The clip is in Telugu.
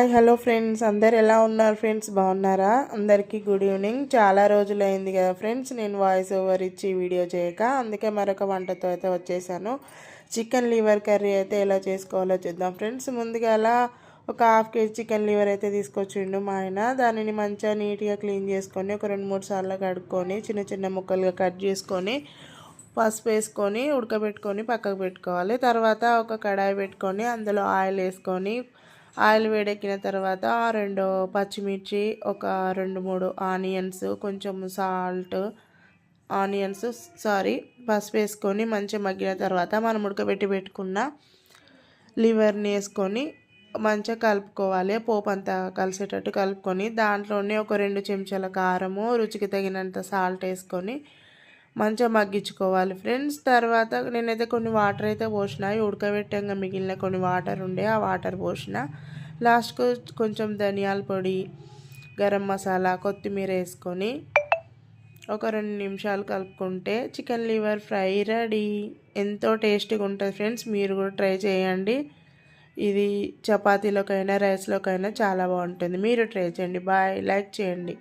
హాయ్ హలో ఫ్రెండ్స్, అందరు ఎలా ఉన్నారు ఫ్రెండ్స్? బాగున్నారా? అందరికీ గుడ్ ఈవినింగ్. చాలా రోజులైంది కదా ఫ్రెండ్స్ నేను వాయిస్ ఓవర్ ఇచ్చి వీడియో చేయక, అందుకే మరొక వంటతో అయితే వచ్చేసాను. చికెన్ లివర్ కర్రీ అయితే ఎలా చేసుకోవాలో చూద్దాం ఫ్రెండ్స్. ముందుగా అలా ఒక హాఫ్ కేజీ చికెన్ లివర్ అయితే తీసుకొచ్చిండు మా ఆయన. దానిని మంచిగా నీట్గా క్లీన్ చేసుకొని ఒక 2-3 సార్లు కడుక్కొని చిన్న చిన్న ముక్కలుగా కట్ చేసుకొని పసుపు వేసుకొని ఉడకబెట్టుకొని పక్కకు పెట్టుకోవాలి. తర్వాత ఒక కడాయి పెట్టుకొని అందులో ఆయిల్ వేసుకొని ఆయిల్ వేడెక్కిన తర్వాత 2 పచ్చిమిర్చి, ఒక 2-3 ఆనియన్స్, కొంచెం సాల్ట్, పసుపు వేసుకొని మంచిగా మగ్గిన తర్వాత మనం ఉడకబెట్టి పెట్టుకున్న లివర్ని వేసుకొని మంచిగా కలుపుకోవాలి. పోపు అంతా కలిసేటట్టు కలుపుకొని దాంట్లోనే ఒక 2 చెంచాల కారము, రుచికి తగినంత సాల్ట్ వేసుకొని మంచిగా మగ్గించుకోవాలి ఫ్రెండ్స్. తర్వాత నేనైతే కొన్ని వాటర్ అయితే పోసిన, ఉడకబెట్టంగా మిగిలిన కొన్ని వాటర్ ఉండే ఆ వాటర్ పోసిన. లాస్ట్కు కొంచెం ధనియాల పొడి, గరం మసాలా, కొత్తిమీర వేసుకొని ఒక 2 నిమిషాలు కలుపుకుంటే చికెన్ లివర్ ఫ్రై రెడీ. ఎంతో టేస్టీగా ఉంటుంది ఫ్రెండ్స్, మీరు కూడా ట్రై చేయండి. ఇది చపాతీలోకైనా రైస్లోకైనా చాలా బాగుంటుంది. మీరు ట్రై చేయండి. బాయ్, లైక్ చేయండి.